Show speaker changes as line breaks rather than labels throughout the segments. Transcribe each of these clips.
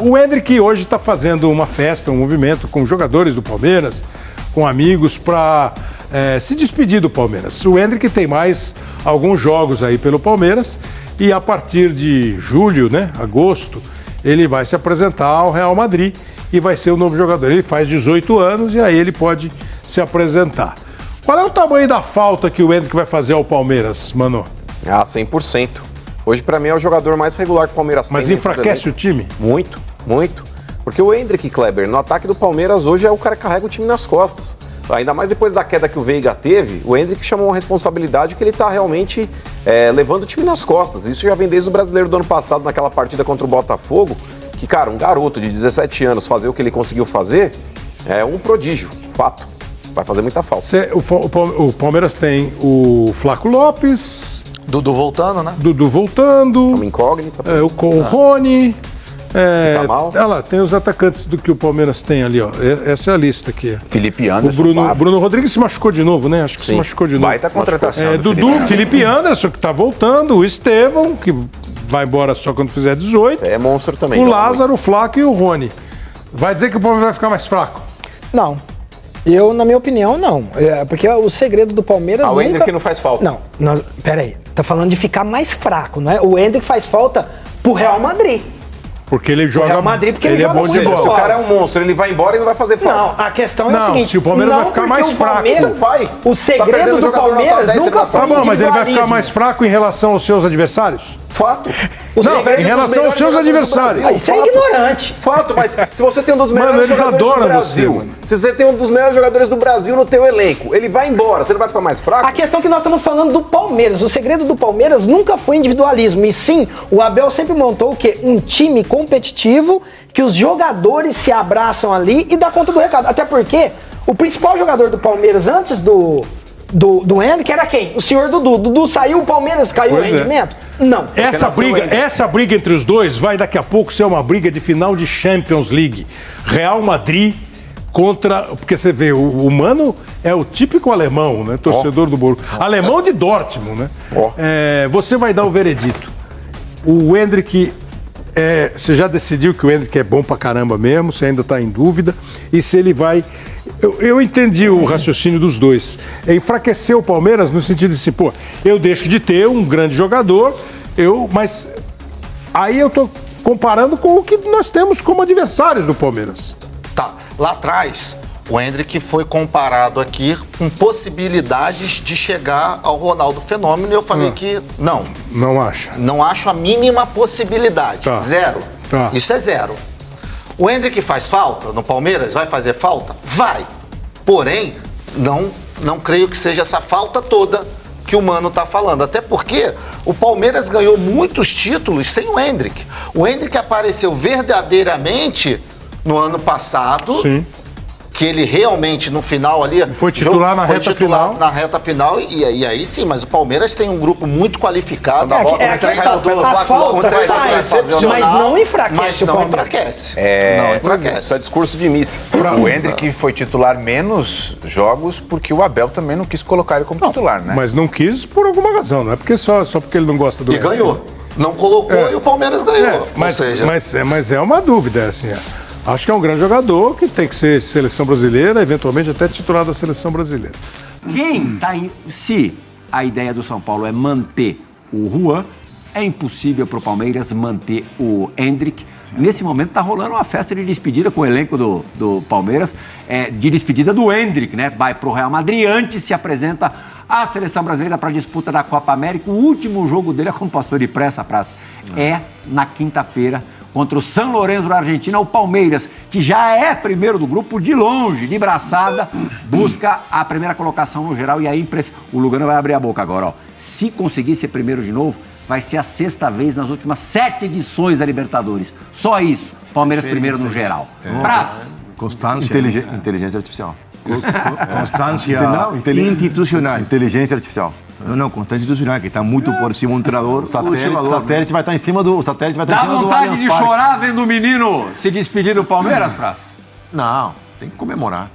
O Endrick hoje está fazendo uma festa, um movimento com jogadores do Palmeiras, com amigos, para se despedir do Palmeiras. O Endrick tem mais alguns jogos aí pelo Palmeiras e a partir de julho, né, agosto, ele vai se apresentar ao Real Madrid e vai ser o novo jogador. Ele faz 18 anos e aí ele pode se apresentar. Qual é o tamanho da falta que o Endrick vai fazer ao Palmeiras, Mano?
100%. Hoje, para mim, é o jogador mais regular que o Palmeiras tem.
Mas enfraquece o time?
Muito, muito. Porque o Endrick, Kleber, no ataque do Palmeiras hoje é o cara que carrega o time nas costas. Ainda mais depois da queda que o Veiga teve, o Endrick chamou uma responsabilidade que ele está realmente levando o time nas costas. Isso já vem desde o Brasileiro do ano passado, naquela partida contra o Botafogo, que, cara, um garoto de 17 anos fazer o que ele conseguiu fazer é um prodígio, fato. Vai fazer muita falta.
O Palmeiras tem o Flaco Lopes...
Dudu voltando, né?
Dudu voltando.
Uma incógnita.
O Rony. Olha lá, tem os atacantes do que o Palmeiras tem ali, ó. Essa é a lista aqui.
Felipe Anderson.
O Bruno Rodrigues se machucou de novo, né? Acho que se machucou de novo.
Baita contratação.
Dudu, Felipe Anderson, que tá voltando. O Estevão, que vai embora só quando fizer 18.
Esse é monstro também.
O Lázaro, o Flaco e o Rony. Vai dizer que o Palmeiras vai ficar mais fraco?
Não. Na minha opinião, não. Porque o segredo do Palmeiras
o Endrick não faz falta.
Não, peraí. Tá falando de ficar mais fraco, não é? O Endrick faz falta pro Real Madrid.
Porque ele joga...
Real Madrid, porque ele
é
joga
bom de
muito
bola.
Se o cara é um monstro, ele vai embora e não vai fazer falta.
Não, a questão é o seguinte...
se o Palmeiras vai ficar mais fraco...
O segredo do Palmeiras nunca foi
Tá bom, mas ele vai ficar mais fraco em relação aos seus adversários?
Fato.
Em relação aos seus adversários.
Isso é ignorante.
Fato, mas se você tem um dos melhores
eles
jogadores
adoram
do Brasil,
você,
se você tem um dos melhores jogadores do Brasil no teu elenco, ele vai embora, você não vai ficar mais fraco?
A questão é que nós estamos falando do Palmeiras. O segredo do Palmeiras nunca foi individualismo. E sim, o Abel sempre montou o quê? Um time competitivo que os jogadores se abraçam ali e dá conta do recado. Até porque o principal jogador do Palmeiras antes do Endrick era quem? O senhor Dudu. Dudu saiu, o Palmeiras caiu o rendimento? Não.
Essa briga entre os dois vai daqui a pouco ser uma briga de final de Champions League. Real Madrid contra... Porque você vê, o Mano é o típico alemão, né? Torcedor do Borussia. Alemão de Dortmund, né? Você vai dar o veredito. O Endrick... você já decidiu que o Endrick é bom pra caramba mesmo, você ainda tá em dúvida, e se ele vai... Eu entendi o raciocínio dos dois. Enfraquecer o Palmeiras no sentido de assim, pô, eu deixo de ter um grande jogador, mas aí eu tô comparando com o que nós temos como adversários do Palmeiras.
Tá, lá atrás... O Endrick foi comparado aqui com possibilidades de chegar ao Ronaldo Fenômeno e eu falei que não.
Não acha?
Não acho a mínima possibilidade.
Tá.
Zero.
Tá.
Isso é zero. O Endrick faz falta no Palmeiras? Vai fazer falta? Vai. Porém, não creio que seja essa falta toda que o Mano tá falando. Até porque o Palmeiras ganhou muitos títulos sem o Endrick. O Endrick apareceu verdadeiramente no ano passado.
Sim.
Que ele realmente no final ali
foi titular na reta final.
Na reta final e aí sim, mas o Palmeiras tem um grupo muito qualificado.
Mas não enfraquece.
Não enfraquece.
Isso é discurso de Miss.
O Endrick foi titular menos jogos porque o Abel também não quis colocar ele como titular, né?
Mas não quis por alguma razão, não é porque só porque ele não gosta do...
E ganhou. Não colocou e o Palmeiras ganhou.
Mas é uma dúvida, assim. Acho que é um grande jogador que tem que ser seleção brasileira, eventualmente até titular da seleção brasileira.
Se a ideia do São Paulo é manter o Juan, é impossível para o Palmeiras manter o Endrick. Nesse momento está rolando uma festa de despedida com o elenco do Palmeiras, de despedida do Endrick, né? Vai para o Real Madrid, antes se apresenta à seleção brasileira para a disputa da Copa América. O último jogo dele, como pastor de praça, é na quinta-feira, contra o San Lorenzo da Argentina. O Palmeiras, que já é primeiro do grupo, de longe, de braçada, busca a primeira colocação no geral. E aí o Lugano vai abrir a boca agora, ó. Se conseguir ser primeiro de novo, vai ser a 6ª vez nas últimas 7 edições da Libertadores. Só isso, Palmeiras primeiro no geral. Praz.
Constância. Inteligência artificial. Constância institucional. Inteligência artificial. Não, constância institucional, que está muito por cima do treinador. O satélite vai estar em cima do.
Dá vontade de chorar vendo o menino se despedir do Palmeiras, Praz?
Não, tem que comemorar.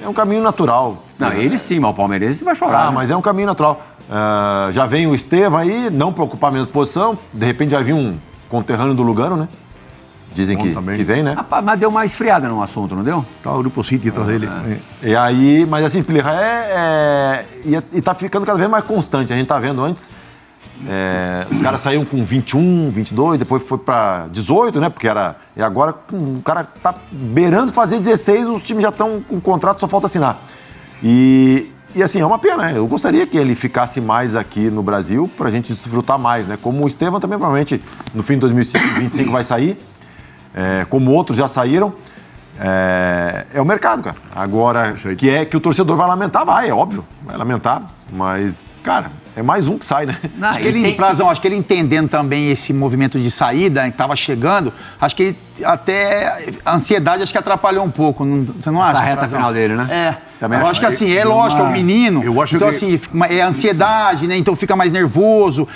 É um caminho natural.
Não, ele sim, mas o palmeirense vai chorar.
Mas é um caminho natural. Já vem o Estevão aí, não para ocupar a mesma posição. De repente vai vir um conterrâneo do Lugano, né?
Dizem que vem, né?
Rapaz, mas deu uma esfriada no assunto, não deu?
Tá o Grupo City atrás dele.
E aí, mas assim, Plirra, e tá ficando cada vez mais constante. A gente tá vendo antes, os caras saíram com 21, 22, depois foi pra 18, né? Porque era. E agora o cara tá beirando fazer 16, os times já estão com contrato, só falta assinar. E assim, é uma pena, né? Eu gostaria que ele ficasse mais aqui no Brasil pra gente desfrutar mais, né? Como o Estevam também, provavelmente, no fim de 2025 vai sair. Como outros já saíram. É o mercado, cara. Agora, que o torcedor vai lamentar, é óbvio. Vai lamentar, mas, cara, é mais um que sai, né?
Não,
Acho que ele, Prazão, acho que ele entendendo também esse movimento de saída que estava chegando, acho que ele até a ansiedade acho que atrapalhou um pouco, você não acha?
Essa reta
Prazão?
final dele, né?
Também eu acho que assim, é lógico, é um menino,
eu acho
então
que-
assim, é ansiedade, né? Então fica mais nervoso,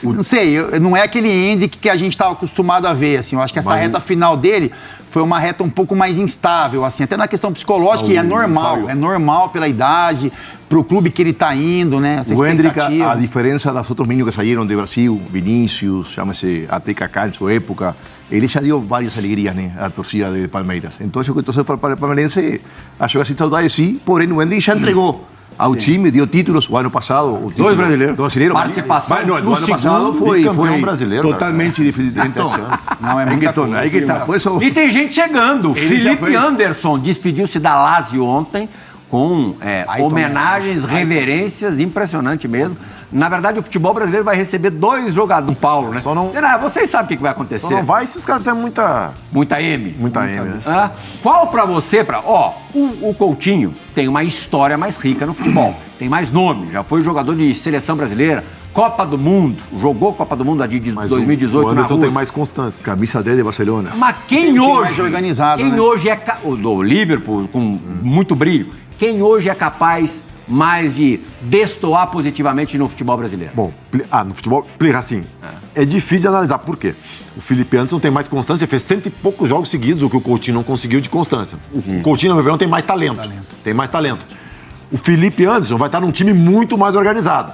não sei, não é aquele Hendrick que a gente estava acostumado a ver, assim, eu acho que essa reta final dele foi uma reta um pouco mais instável, assim, até na questão psicológica, e é normal pela idade, pro clube que ele está indo, né? Essa
O Hendrick,
expectativa.
a diferença dos outros meninos que saíram do Brasil, Vinícius, chama-se até Kaká em sua época, ele já deu várias alegrias, né, à torcida de Palmeiras. Então, o palmeirense achou que a saudade sim, porém o Hendrick já entregou ao time, deu títulos o ano passado.
Dois brasileiros.
Brasileiro,
Participação
mas, não,
no
o ano passado
segundo
foi
bicampeão brasileiro,
totalmente diferente. Então,
Não, é
aí
muita
que
coisa.
aí que tá. Por isso,
E tem gente chegando.
Ele já
Felipe
fez.
Anderson despediu-se da Lazio ontem com homenagens, reverências, impressionante mesmo. Na verdade, o futebol brasileiro vai receber 2 jogadores. Paulo, né?
Só não-
Vocês sabem o que vai acontecer.
Só não vai se os caras fizerem muita
M.
M. né?
Qual pra você, o Coutinho tem uma história mais rica no futebol, tem mais nome, já foi jogador de seleção brasileira, Copa do Mundo, jogou Copa do Mundo de
Mas
2018
o
na
Anderson
Rússia.
tem mais constância.
camisa 10 de Barcelona.
Mas quem
Tem um time
hoje,
mais organizado,
quem
né?
hoje é o do Liverpool com muito brilho, quem hoje é capaz mais de destoar positivamente no futebol brasileiro?
Bom, no futebol, assim, é difícil de analisar. Por quê? O Felipe Anderson tem mais constância, fez 100 e poucos jogos seguidos, o que o Coutinho não conseguiu de constância. O Coutinho, na minha opinião, tem mais talento. Tem mais talento. O Felipe Anderson vai estar num time muito mais organizado,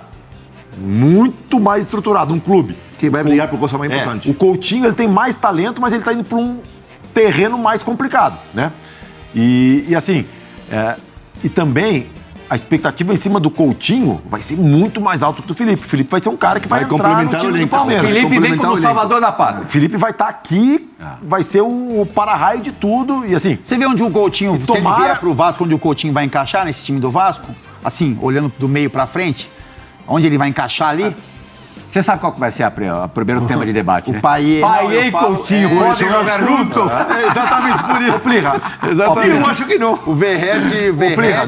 muito mais estruturado, um clube.
Que vai brigar por coisa mais
O
importante.
Coutinho, ele tem mais talento, mas ele está indo para um terreno mais complicado, né? E assim, e também a expectativa em cima do Coutinho vai ser muito mais alta que do Felipe. O Felipe vai ser um cara que vai
Vai
entrar no
complementar o
time do
elenco.
Palmeiras.
Felipe vem
complementar
como
o elenco.
salvador da pátria.
O Felipe vai estar aqui, vai ser o para-raio de tudo e assim...
Você vê onde o Coutinho, se ele
tomara-
vier pro Vasco, onde o Coutinho vai encaixar nesse time do Vasco? Assim, olhando do meio pra frente, onde ele vai encaixar ali?
Você sabe qual que vai ser o primeiro tema de debate,
O
né?
Paier,
Paier
não,
e
eu falo-
Coutinho
é,
podem
esse é o
jogar
assunto.
juntos.
É exatamente por isso.
Exatamente.
Eu acho que não.
O Verrete,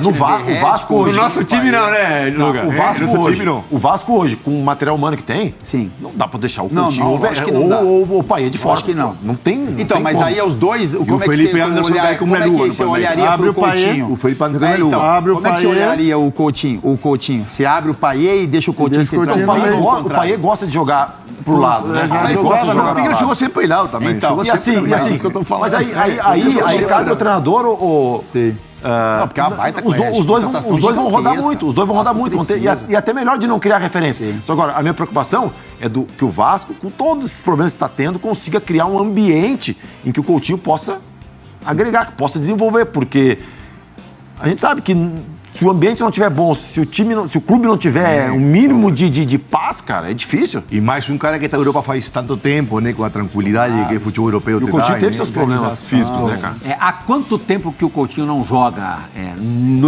O Vasco hoje...
No nosso time não, né, Lucas?
O Vasco
nesse
hoje,
time não.
o Vasco hoje, com o material humano que tem,
Sim.
não dá pra deixar o
Não,
Coutinho
não,
ou
acho que não dá.
o Paier de fora.
Acho que não.
Não tem.
Então,
tem
mas
como.
aí é os dois. Como é que
Felipe
você
Anderson
olhar,
cai como
como é
na lua
que
no
você
Palmeiras.
olharia
Abre
pro
o Paier,
Coutinho?
o Felipe Anderson cai na
Então,
lua.
Abre o
como é que você
Paier.
olharia o Coutinho? Você abre o Paier e deixa o Coutinho
deixa o Coutinho
central?
no meio.
Ou ao
O
contrário?
Paier gosta de jogar pro lado, né?
já
Ele
jogava,
gosta de
não.
jogar
O Coutinho
pro
chegou
lado.
sempre pelado também.
Então,
chegou
E
sempre
assim,
pelado,
assim,
isso que eu tô falando.
mas aí cabe ao treinador ou...
Sim. Não, porque é uma baita
Os dois
contratação
vão rodar
gigantesca.
muito, os dois vão rodar muito. Vão ter-
Precisa.
e até melhor de não criar referência. Só agora, a minha preocupação é que o Vasco, com todos esses problemas que está tendo, consiga criar um ambiente em que o Coutinho possa agregar, que possa desenvolver, porque a gente sabe que se o ambiente não estiver bom, se o clube não tiver um mínimo de paz, cara, é difícil.
E mais um cara que está na Europa faz tanto tempo, né? Com a tranquilidade que o futebol europeu
E o
te
Coutinho
dá.
teve
né?
seus problemas físicos, né, cara?
Há quanto tempo que o Coutinho não joga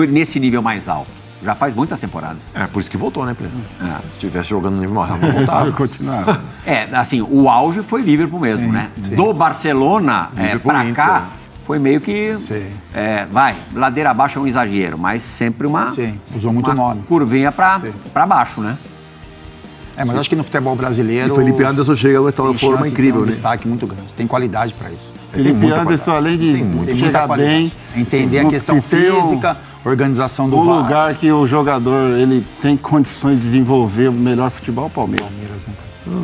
nesse nível mais alto? Já faz muitas temporadas.
É por isso que voltou, né, Pedro? Se estivesse jogando no nível maior, não voltava.
Continuava.
Assim, o auge foi Liverpool mesmo, né? Do Barcelona
Liverpool,
pra
Inter.
cá, foi meio que... ladeira abaixo é um exagero, mas sempre uma...
Sim, usou muito
uma
nome.
curvinha pra baixo, né?
Mas acho que no futebol brasileiro...
E o Felipe Anderson chega num estado
tem
de forma
chance de ter
incrível,
um
né?
destaque muito grande. Tem qualidade para isso.
Felipe Anderson, além de
Tem muita
chegar
qualidade.
bem,
Entender a
no-
questão
se tem
física, organização do
um
VAR.
lugar que o jogador ele tem condições de desenvolver o melhor futebol, Palmeiras.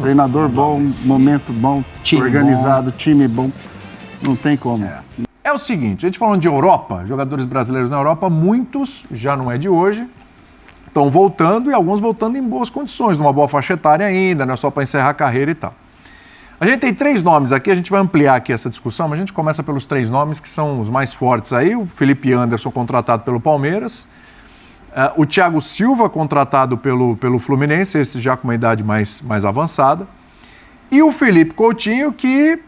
Treinador bom, momento bom,
Time
organizado, time bom. Não tem como.
É o seguinte, a gente falando de Europa, jogadores brasileiros na Europa, muitos, já não é de hoje, estão voltando e alguns voltando em boas condições, numa boa faixa etária ainda, não é só para encerrar a carreira e tal. A gente tem 3 nomes aqui, a gente vai ampliar aqui essa discussão, mas a gente começa pelos 3 nomes que são os mais fortes aí. O Felipe Anderson, contratado pelo Palmeiras. O Thiago Silva, contratado pelo Fluminense, esse já com uma idade mais avançada. E o Felipe Coutinho, que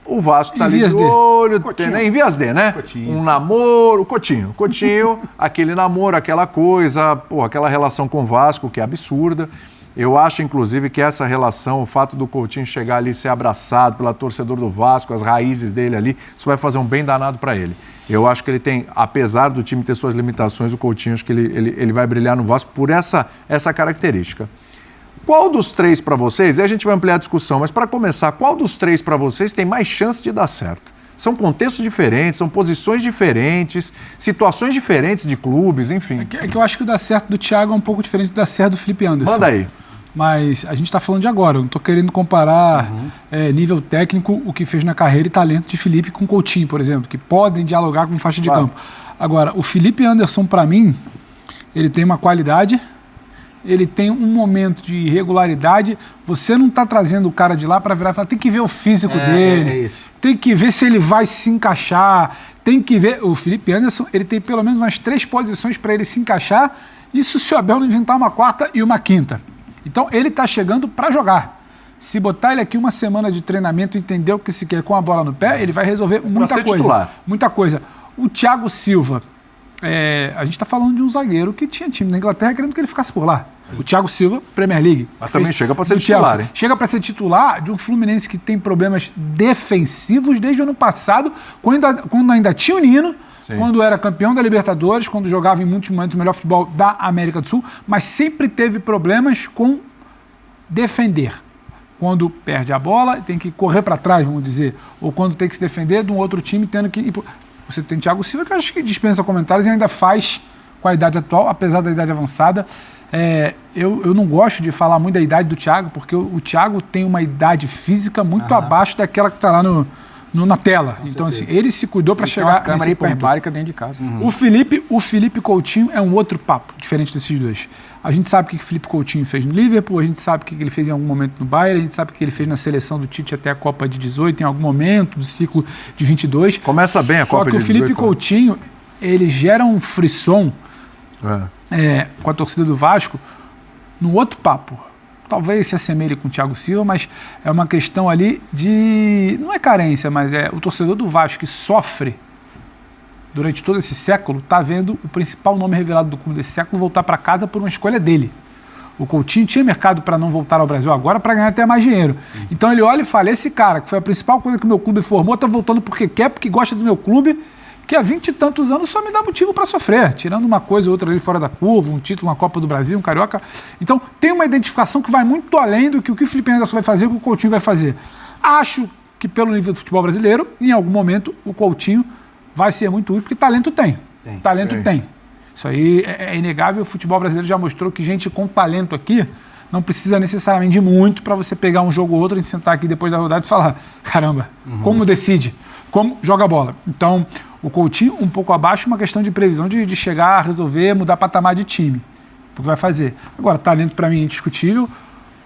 o Vasco está ali de olho. Em vias de, né? Coutinho. Um namoro. Coutinho, aquele namoro, aquela coisa, aquela relação com o Vasco, que é absurda. Eu acho, inclusive, que essa relação, o fato do Coutinho chegar ali e ser abraçado pela torcedor do Vasco, as raízes dele ali, isso vai fazer um bem danado para ele. Eu acho que ele tem, apesar do time ter suas limitações, o Coutinho, acho que ele vai brilhar no Vasco por essa característica. Qual dos 3 para vocês, e a gente vai ampliar a discussão, mas para começar, qual dos 3 para vocês tem mais chance de dar certo? São contextos diferentes, são posições diferentes, situações diferentes de clubes, enfim.
É que eu acho que o dar certo do Thiago é um pouco diferente do dar certo do Felipe Anderson.
Manda aí.
Mas a gente está falando de agora, eu não estou querendo comparar nível técnico, o que fez na carreira e talento de Felipe com Coutinho, por exemplo, que podem dialogar com faixa de campo. Agora, o Felipe Anderson, para mim, ele tem uma qualidade, ele tem um momento de irregularidade, você não está trazendo o cara de lá para virar e falar, tem que ver o físico dele, tem que ver se ele vai se encaixar, tem que ver... O Felipe Anderson, ele tem pelo menos umas 3 posições para ele se encaixar, isso se o Abel não inventar uma 4ª e uma 5ª. Então, ele está chegando para jogar. Se botar ele aqui uma semana de treinamento, entender o que se quer com a bola no pé, ele vai resolver muita coisa. Titular. Muita coisa. O Thiago Silva, a gente está falando de um zagueiro que tinha time na Inglaterra querendo que ele ficasse por lá. Sim. O Thiago Silva, Premier League.
Mas também chega para ser titular, hein?
Chega para ser titular de um Fluminense que tem problemas defensivos desde o ano passado, quando ainda tinha o Nino. Sim. Quando era campeão da Libertadores, quando jogava em muitos momentos o melhor futebol da América do Sul, mas sempre teve problemas com defender. Quando perde a bola, tem que correr para trás, vamos dizer, ou quando tem que se defender de um outro time, tendo que... Você tem Thiago Silva, que eu acho que dispensa comentários e ainda faz com a idade atual, apesar da idade avançada. Eu não gosto de falar muito da idade do Thiago, porque o Thiago tem uma idade física muito abaixo daquela que está lá na tela. Com então, assim, ele se cuidou para chegar...
Uma câmera hiperbárica dentro de casa.
O Felipe Coutinho é um outro papo, diferente desses dois. A gente sabe o que o Felipe Coutinho fez no Liverpool, a gente sabe o que ele fez em algum momento no Bayern, a gente sabe o que ele fez na seleção do Tite até a Copa de 18, em algum momento do ciclo de 22.
Começa bem a Copa de 18.
Só que o Felipe Coutinho, ele gera um frisson com a torcida do Vasco no outro papo. Talvez se assemelhe com o Thiago Silva, mas é uma questão ali de... Não é carência, mas é o torcedor do Vasco que sofre durante todo esse século, está vendo o principal nome revelado do clube desse século voltar para casa por uma escolha dele. O Coutinho tinha mercado para não voltar ao Brasil agora para ganhar até mais dinheiro. Então ele olha e fala, esse cara, que foi a principal coisa que o meu clube formou, está voltando porque quer, porque gosta do meu clube, que há 20 e tantos anos só me dá motivo para sofrer, tirando uma coisa ou outra ali fora da curva, um título, uma Copa do Brasil, um Carioca. Então, tem uma identificação que vai muito além do que o Felipe Anderson vai fazer e o que o Coutinho vai fazer. Acho que, pelo nível do futebol brasileiro, em algum momento, o Coutinho vai ser muito útil, porque talento tem. Talento tem. Isso aí é inegável. O futebol brasileiro já mostrou que gente com talento aqui não precisa necessariamente de muito para você pegar um jogo ou outro, a gente sentar aqui depois da rodada e falar, caramba, como decide, como joga a bola. Então, o Coutinho um pouco abaixo, uma questão de previsão de chegar a resolver, mudar patamar de time. Porque vai fazer. Agora, talento para mim é indiscutível.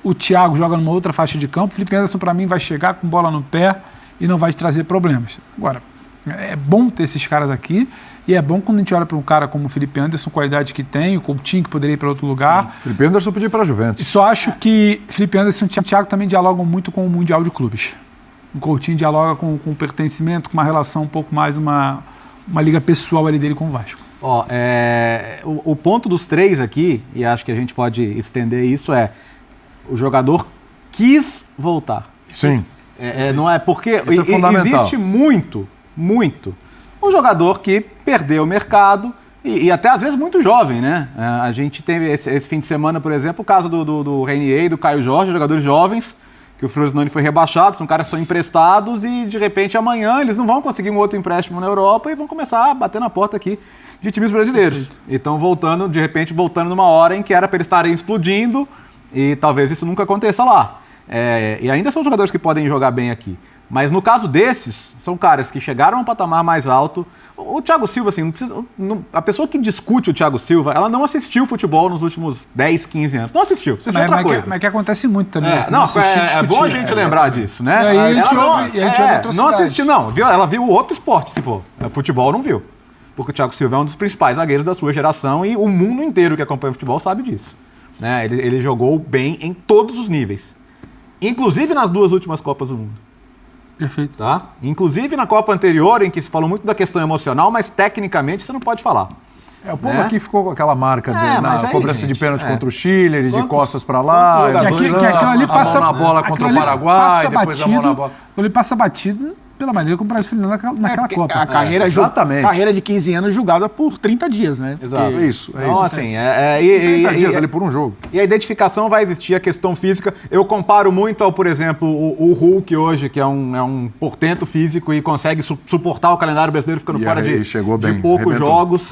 O Thiago joga numa outra faixa de campo. O Felipe Anderson para mim vai chegar com bola no pé e não vai trazer problemas. Agora, é bom ter esses caras aqui e é bom quando a gente olha para um cara como o Felipe Anderson, com a idade que tem, o Coutinho que poderia ir para outro lugar.
Sim. Felipe Anderson podia ir para a Juventus.
E só acho que Felipe Anderson e o Thiago também dialogam muito com o Mundial de Clubes. O Coutinho dialoga com o pertencimento, com uma relação um pouco mais, uma liga pessoal ali dele com o Vasco.
O ponto dos 3 aqui, e acho que a gente pode estender isso, o jogador quis voltar.
Sim.
Não é porque
isso é fundamental.
Existe muito um jogador que perdeu o mercado e até às vezes muito jovem, né? A gente teve esse fim de semana, por exemplo, o caso do Reinier e do Caio Jorge, jogadores jovens, que o Frosinone foi rebaixado, são caras que estão emprestados e, de repente, amanhã eles não vão conseguir um outro empréstimo na Europa e vão começar a bater na porta aqui de times brasileiros. Perfeito. E estão voltando, de repente, numa hora em que era para eles estarem explodindo e talvez isso nunca aconteça lá. E ainda são jogadores que podem jogar bem aqui. Mas no caso desses, são caras que chegaram a um patamar mais alto. O Thiago Silva, assim, a pessoa que discute o Thiago Silva, ela não assistiu futebol nos últimos 10, 15 anos. Não assistiu, assistiu outra coisa.
Mas que acontece muito também.
É bom a gente lembrar disso, né?
E aí a gente
não assistiu, não. Ela viu outro esporte, se for. Futebol não viu. Porque o Thiago Silva é um dos principais zagueiros da sua geração e o mundo inteiro que acompanha o futebol sabe disso. Né? Ele jogou bem em todos os níveis. Inclusive nas 2 últimas Copas do Mundo.
Perfeito.
Tá? Inclusive na Copa anterior, em que se falou muito da questão emocional, mas tecnicamente você não pode falar.
O povo aqui ficou com aquela marca na cobrança de pênalti contra o Chile, ele de costas pra lá,
que aquilo ali passa
a mão na bola contra o Paraguai, depois a mão na bola.
Ele passa batido pela maneira como o Brasil naquela Copa.
A carreira, carreira de 15 anos julgada por 30 dias, né?
Exato.
Isso.
Então, assim,
30 dias ali por um jogo.
E a identificação vai existir, a questão física. Eu comparo muito ao, por exemplo, o Hulk hoje, que é um portento físico e consegue suportar o calendário brasileiro ficando fora de poucos jogos.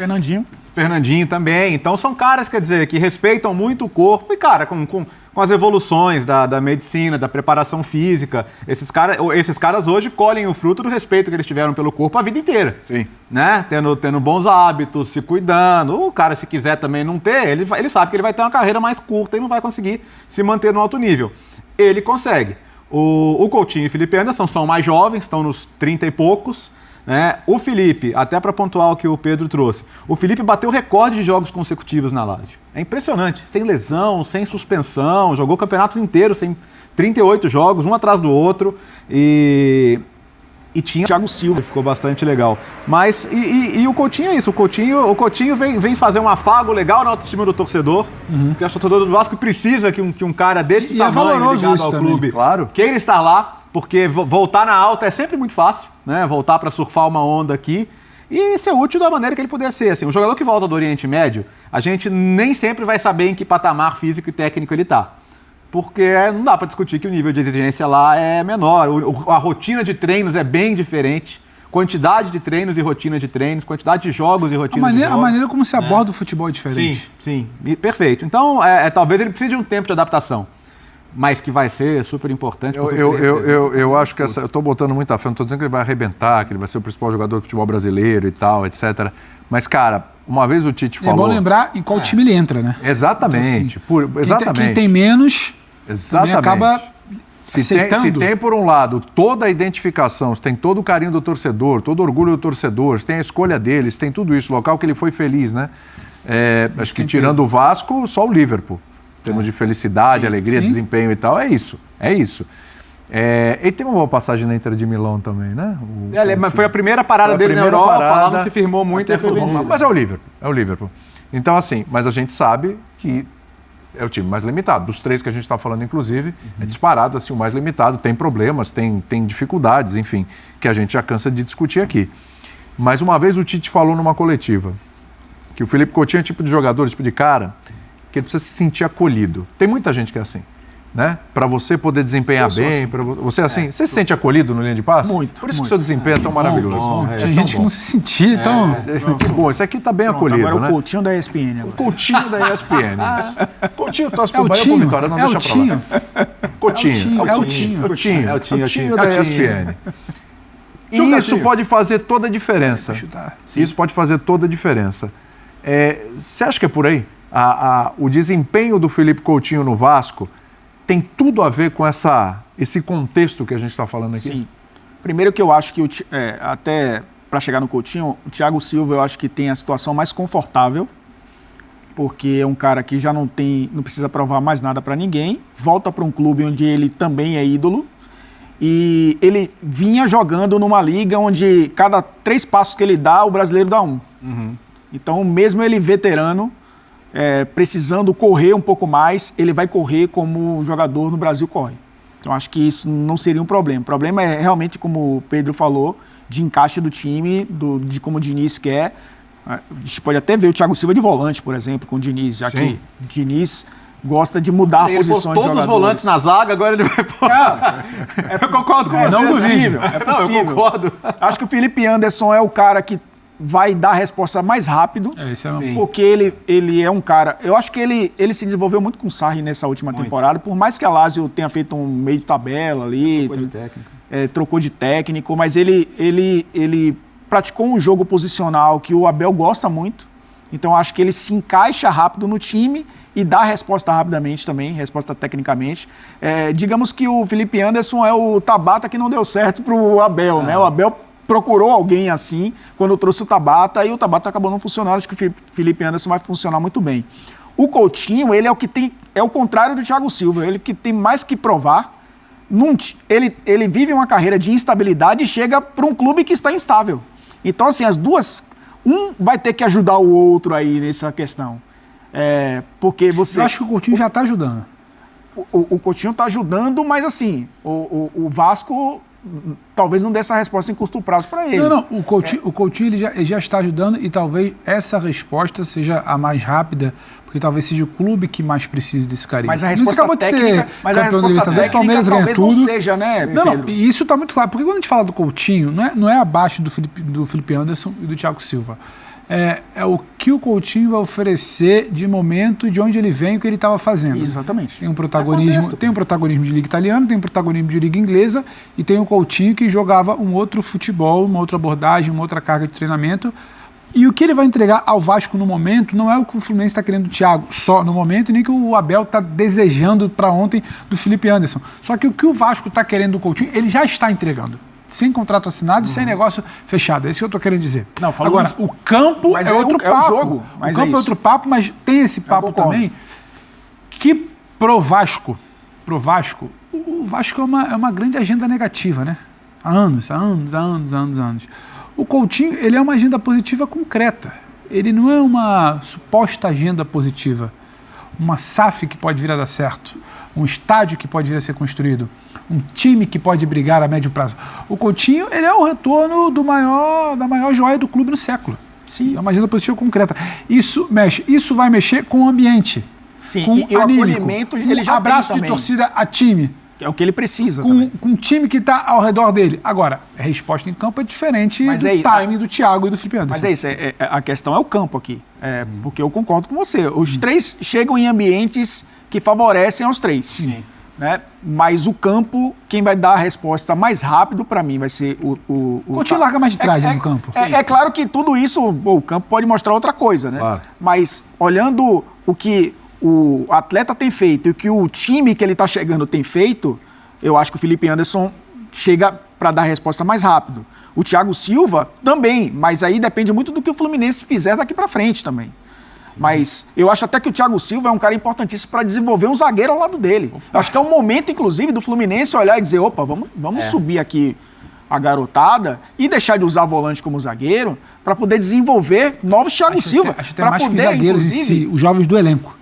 Fernandinho também. Então são caras, quer dizer, que respeitam muito o corpo e, cara, com as evoluções da medicina, da preparação física, esses caras hoje colhem o fruto do respeito que eles tiveram pelo corpo a vida inteira.
Sim.
Né? Tendo bons hábitos, se cuidando. O cara, se quiser também não ter, ele sabe que ele vai ter uma carreira mais curta e não vai conseguir se manter no alto nível. Ele consegue. O Coutinho e o Felipe Anderson são mais jovens, estão nos 30 e poucos. Né? O Felipe, até para pontuar o que o Pedro trouxe, o Felipe bateu recorde de jogos consecutivos na Lazio. É impressionante, sem lesão, sem suspensão, jogou campeonatos inteiros, sem 38 jogos, um atrás do outro, e tinha o Thiago Silva, ficou bastante legal. Mas, e o Coutinho é isso, o Coutinho vem fazer um afago legal na autoestima do torcedor, porque o torcedor do Vasco precisa que um cara desse tamanho ligado ao clube queira estar lá, porque voltar na alta é sempre muito fácil, né? Voltar para surfar uma onda aqui e ser útil da maneira que ele puder ser. Assim, um jogador que volta do Oriente Médio, a gente nem sempre vai saber em que patamar físico e técnico ele está. Porque não dá para discutir que o nível de exigência lá é menor. A rotina de treinos é bem diferente. Quantidade de treinos e rotina de treinos, quantidade de jogos e rotina de jogos.
A maneira como se aborda o futebol é diferente.
Sim. Perfeito. Então, talvez ele precise de um tempo de adaptação. Mas que vai ser super importante.
Eu acho que eu estou botando muita fé, não estou dizendo que ele vai arrebentar, que ele vai ser o principal jogador do futebol brasileiro e tal, etc. Mas, cara, uma vez o Tite falou...
É bom lembrar em qual time ele entra, né?
Exatamente.
Então, assim, quem tem menos acaba aceitando.
Se tem, por um lado, toda a identificação, se tem todo o carinho do torcedor, todo o orgulho do torcedor, se tem a escolha dele, se tem tudo isso, local que ele foi feliz, né? Acho que tirando o Vasco, só o Liverpool. Em termos de felicidade, alegria, desempenho e tal, é isso. Ele tem uma boa passagem na Inter de Milão também, né?
Mas foi a primeira parada dele na Europa, lá não se firmou muito.
Mas é o Liverpool. Então, assim, mas a gente sabe que é o time mais limitado. Dos 3 que a gente está falando, inclusive, é disparado assim, o mais limitado. Tem problemas, tem dificuldades, enfim, que a gente já cansa de discutir aqui. Mas uma vez o Tite falou numa coletiva que o Felipe Coutinho é tipo de jogador, tipo de cara, que ele precisa se sentir acolhido. Tem muita gente que é assim, né? Para você poder desempenhar bem, para você assim, você se sente acolhido no linha de passe?
Muito.
Por isso que o seu desempenho é tão maravilhoso.
Tem gente que não se sentia, então...
Bom, isso aqui tá bem acolhido,
agora
né?
O Coutinho da ESPN.
O Coutinho da ESPN. Coutinho torce pro Bahia ou pro Vitória, não deixa pra lá. Coutinho da ESPN. E isso pode fazer toda a diferença. Isso pode fazer toda a diferença. Você acha que é por aí? O desempenho do Felipe Coutinho no Vasco tem tudo a ver com esse contexto que a gente está falando aqui?
Sim. Primeiro que eu acho que, até para chegar no Coutinho, o Thiago Silva eu acho que tem a situação mais confortável, porque é um cara que já não precisa provar mais nada para ninguém, volta para um clube onde ele também é ídolo, e ele vinha jogando numa liga onde cada 3 passos que ele dá, o brasileiro dá 1. Então, mesmo ele veterano, precisando correr um pouco mais, ele vai correr como o jogador no Brasil corre. Então, acho que isso não seria um problema. O problema é realmente, como o Pedro falou, de encaixe do time, de como o Diniz quer. A gente pode até ver o Thiago Silva de volante, por exemplo, com o Diniz, já que o Diniz gosta de mudar a posição de jogadores.
Todos os volantes na zaga, agora ele vai pôr. Eu concordo com você.
Não possível. É possível.
Eu concordo.
Acho que o Felipe Anderson é o cara que vai dar a resposta mais rápido, porque ele é um cara... Eu acho que ele se desenvolveu muito com o Sarri nessa última temporada, por mais que a Lazio tenha feito um meio de tabela ali,
trocou de técnico, mas ele praticou um jogo posicional que o Abel gosta muito. Então, acho que ele se encaixa rápido no time e dá resposta rapidamente também, resposta tecnicamente. Digamos que o Felipe Anderson é o Tabata que não deu certo para o Abel, né? O Abel procurou alguém assim quando trouxe o Tabata e o Tabata acabou não funcionando. Acho que o Felipe Anderson vai funcionar muito bem. O Coutinho, ele é o contrário do Thiago Silva, ele que tem mais que provar. Ele vive uma carreira de instabilidade e chega para um clube que está instável. Então, assim, as duas... Um vai ter que ajudar o outro aí nessa questão. Porque você...
Eu acho que o Coutinho já está ajudando.
O Coutinho está ajudando, mas assim, o Vasco talvez não dê essa resposta em curto prazo para ele.
Não, o Coutinho ele já está ajudando e talvez essa resposta seja a mais rápida, porque talvez seja o clube que mais precise desse carinho.
Mas a resposta técnica,
Palmeiras ganha
talvez
tudo.
Não seja, né, Pedro?
Não, e isso está muito claro, porque quando a gente fala do Coutinho, não é abaixo do Felipe Anderson e do Thiago Silva. É o que o Coutinho vai oferecer de momento e de onde ele vem, o que ele estava fazendo.
Exatamente.
Tem um protagonismo de liga italiana, tem um protagonismo de liga inglesa e tem o Coutinho que jogava um outro futebol, uma outra abordagem, uma outra carga de treinamento. E o que ele vai entregar ao Vasco no momento não é o que o Fluminense está querendo do Thiago só no momento, nem que o Abel está desejando para ontem do Felipe Anderson. Só que o que o Vasco está querendo do Coutinho, ele já está entregando. Sem contrato assinado e sem negócio fechado. É isso que eu estou querendo dizer.
Não,
agora, o campo é outro papo.
O jogo,
o campo é outro papo, mas tem esse papo também que pro Vasco, o Vasco é uma grande agenda negativa, né? Há anos. O Coutinho, ele é uma agenda positiva concreta. Ele não é uma suposta agenda positiva. Uma SAF que pode vir a dar certo. Um estádio que pode vir a ser construído. Um time que pode brigar a médio prazo. O Coutinho, ele é o retorno da maior joia do clube no século. Sim. É uma agenda positiva concreta. Isso vai mexer com o ambiente.
Sim,
com
e o acolhimento, ele já
abraço
tem
de torcida a time.
É o que ele precisa
com um time que está ao redor dele. Agora, a resposta em campo é diferente do timing do Thiago e do Felipe Anderson.
Mas é isso, a questão é o campo aqui. Porque eu concordo com você. Os três chegam em ambientes que favorecem aos três. Sim. Né? Mas o campo, quem vai dar a resposta mais rápido para mim vai ser o
Coutinho larga mais de trás no campo.
É claro que tudo isso, o campo pode mostrar outra coisa, né? Claro. Mas olhando o que o atleta tem feito e o que o time que ele está chegando tem feito, eu acho que o Felipe Anderson chega para dar a resposta mais rápido. O Thiago Silva também, mas aí depende muito do que o Fluminense fizer daqui para frente também. Mas eu acho até que o Thiago Silva é um cara importantíssimo para desenvolver um zagueiro ao lado dele. Acho que é um momento, inclusive, do Fluminense olhar e dizer, opa, vamos subir aqui a garotada e deixar de usar volante como zagueiro para poder desenvolver novos Thiago Silva.
Acho que tem mais que zagueiros em si, os jovens do elenco.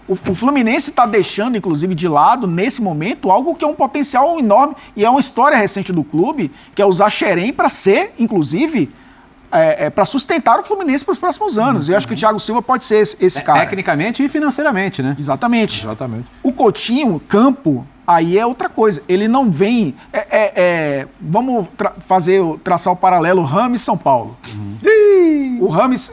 O Fluminense está deixando, inclusive, de lado, nesse momento, algo que é um potencial enorme e é uma história recente do clube, que é usar Xerém para ser, inclusive... para sustentar o Fluminense para os próximos anos. Eu acho que o Thiago Silva pode ser esse cara.
Tecnicamente e financeiramente, né?
Exatamente. O Coutinho, campo, aí é outra coisa. Ele não vem... vamos traçar o paralelo Rames-São Paulo. O Rames...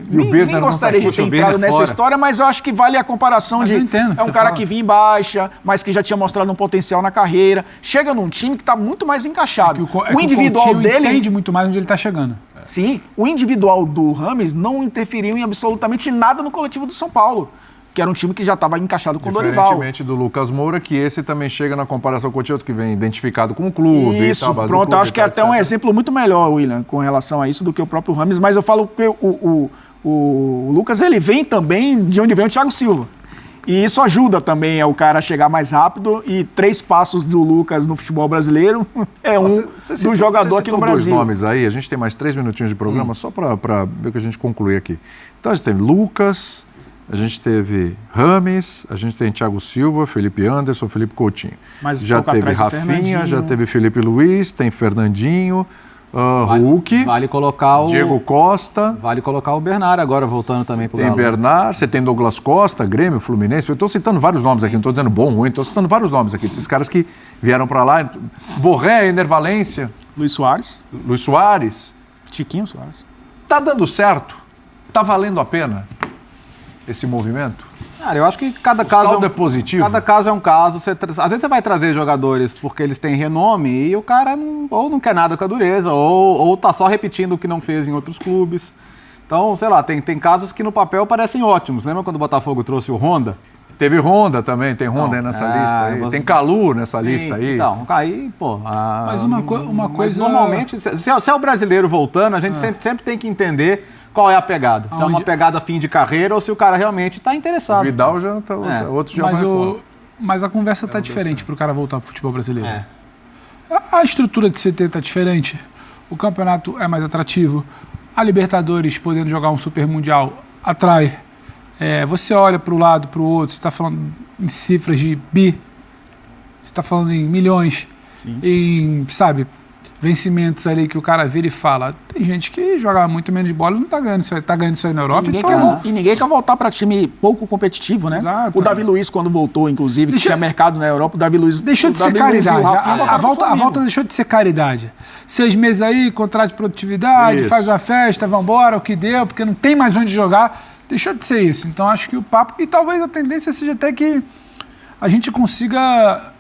nem gostaria de ter entrado nessa história, mas eu acho que vale a comparação
mas
de...
É
um cara que vinha em baixa, mas que já tinha mostrado um potencial na carreira. Chega num time que está muito mais encaixado.
O individual dele... entende muito mais onde ele está chegando.
Sim, o individual do Rames não interferiu em absolutamente nada no coletivo do São Paulo, que era um time que já estava encaixado com o Dorival.
Diferentemente do Lucas Moura, que esse também chega na comparação com o outro que vem identificado com o clube.
Isso, e tal, pronto, clube, acho que é até um exemplo muito melhor, William, com relação a isso do que o próprio Rames, mas eu falo que o Lucas, ele vem também de onde vem o Thiago Silva. E isso ajuda também o cara a chegar mais rápido e 3 passos do Lucas no futebol brasileiro é do jogador aqui no Brasil.
Dois nomes aí, a gente tem mais 3 minutinhos de programa só para ver o que a gente concluir aqui. Então a gente teve Lucas, a gente teve Rames, a gente tem Thiago Silva, Felipe Anderson, Felipe Coutinho.
Mas
já teve Rafinha, já teve Felipe Luiz, tem Fernandinho, Hulk,
vale colocar o
Diego Costa.
Vale colocar o Bernard agora, voltando também para o Galo.
Tem Bernard, você tem Douglas Costa, Grêmio, Fluminense. Eu estou citando vários nomes aqui, não estou dizendo bom, ruim, estou citando vários nomes aqui, desses caras que vieram para lá. Borré, Ener Valência.
Luiz
Soares.
Tiquinho Soares.
Tá dando certo? Tá valendo a pena esse movimento?
Cara, eu acho que cada caso
saldo é positivo?
Cada caso é um caso. Às vezes você vai trazer jogadores porque eles têm renome e o cara ou não quer nada com a dureza, ou tá só repetindo o que não fez em outros clubes. Então, sei lá, tem casos que no papel parecem ótimos. Lembra quando o Botafogo trouxe o Honda?
Teve Honda também, tem Honda aí nessa lista aí. Tem Calu nessa lista aí.
Então, aí, pô...
Mas uma coisa...
Normalmente, se é o brasileiro voltando, a gente sempre tem que entender qual é a pegada. Se é uma pegada fim de carreira ou se o cara realmente está interessado.
O Vidal já tá... Outros já
mas a conversa tá diferente para o cara voltar pro futebol brasileiro. A estrutura de CT tá diferente. O campeonato é mais atrativo. A Libertadores, podendo jogar um Super Mundial, atrai. Você olha para o lado, para o outro, você está falando em cifras de bi, você está falando em milhões, em, vencimentos ali que o cara vira e fala. Tem gente que joga muito menos de bola e não está ganhando isso aí, tá ganhando isso aí na Europa.
E ninguém quer voltar para time pouco competitivo, né?
Exato.
O Davi Luiz, quando voltou, inclusive, que tinha mercado na Europa, o Davi Luiz...
Deixou de ser caridade. A volta deixou de ser caridade. 6 meses aí, contrato de produtividade, faz a festa, vambora, o que deu, porque não tem mais onde jogar. Deixou de ser isso. Então acho que o papo... E talvez a tendência seja até que a gente consiga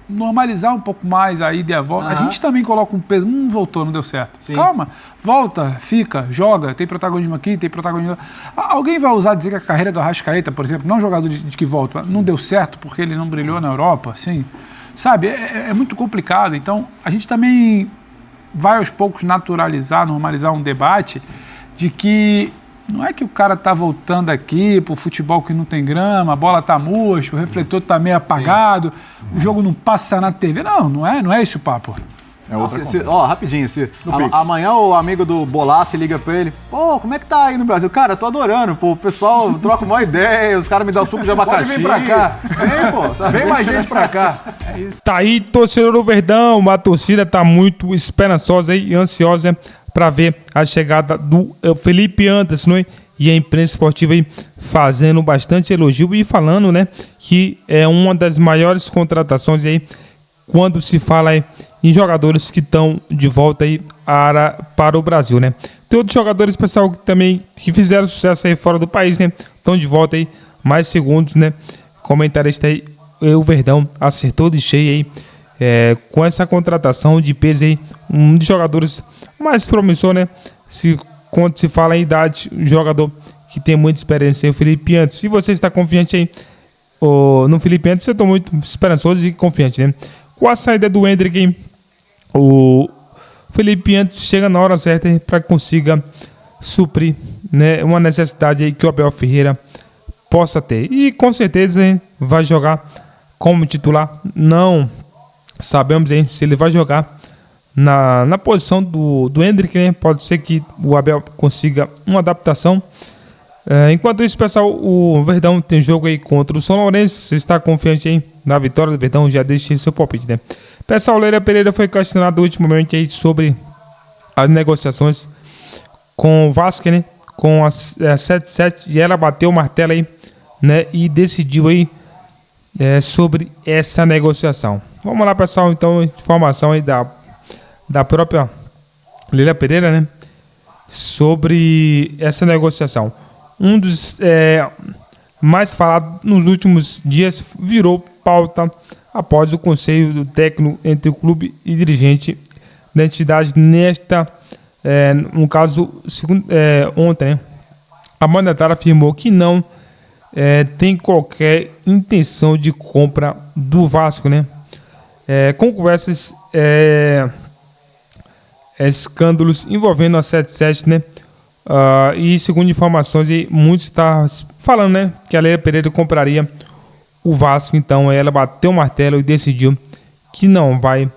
normalizar um pouco mais a ida e a volta. A gente também coloca um peso. Voltou, não deu certo. Sim. Calma. Volta, fica, joga. Tem protagonismo aqui, tem protagonismo... Alguém vai usar dizer que a carreira do Arrascaeta, por exemplo, não é um jogador de que volta, não deu certo porque ele não brilhou na Europa, assim... Sabe, é muito complicado. Então, a gente também vai aos poucos naturalizar, normalizar um debate de que não é que o cara tá voltando aqui pro futebol que não tem grama, a bola tá murcha, o refletor tá meio apagado, o jogo não passa na TV. Não é esse o papo.
Rapidinho, amanhã o amigo do Bolassi liga pra ele, como é que tá aí no Brasil? Cara, tô adorando, o pessoal troca uma ideia, os caras me dão suco de abacaxi.
Pode vir pra cá. Vem mais gente pra cá.
Tá aí, torcedor do Verdão, a torcida tá muito esperançosa e ansiosa para ver a chegada do Felipe Anderson, né? E a imprensa esportiva aí fazendo bastante elogio e falando, né, que é uma das maiores contratações aí quando se fala aí em jogadores que estão de volta aí para o Brasil, né? Tem outros jogadores, pessoal, que fizeram sucesso aí fora do país, né? Estão de volta aí, mais segundos, né? Comentarista aí, o Verdão acertou de cheio aí com essa contratação de peso aí, um dos jogadores mais promissor, né? Quando se fala em idade, um jogador que tem muita experiência, o Felipe Anderson. Se você está confiante aí no Felipe Anderson, eu estou muito esperançoso e confiante, né? Com a saída do Endrick, o Felipe Anderson chega na hora certa para que consiga suprir, né, uma necessidade aí que o Abel Ferreira possa ter. E com certeza hein, vai jogar como titular. Não sabemos hein, se ele vai jogar na posição do Endrick, né? Pode ser que o Abel consiga uma adaptação. Enquanto isso, pessoal, o Verdão tem jogo aí contra o São Lourenço. Você está confiante aí na vitória do Verdão? Já deixe seu palpite, né? Pessoal, o Leila Pereira foi questionado ultimamente aí sobre as negociações com o Vasco, né? Com a 7-7, e ela bateu o martelo aí, né? E decidiu aí sobre essa negociação. Vamos lá, pessoal, então, informação aí da própria Leila Pereira, né? Sobre essa negociação. Um dos mais falados nos últimos dias virou pauta após o conselho do técnico entre o clube e dirigente da entidade no caso, ontem, né? A mandatária afirmou que não tem qualquer intenção de compra do Vasco, né? Com conversas, escândalos envolvendo a 7-7, né? E segundo informações, muitos estão falando, né, que a Leila Pereira compraria o Vasco. Então ela bateu o martelo e decidiu que não vai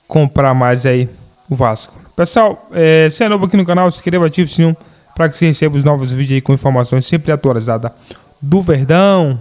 comprar mais aí o Vasco. Pessoal, se é novo aqui no canal, se inscreva, ative o sininho para que você receba os novos vídeos aí com informações sempre atualizadas do Verdão.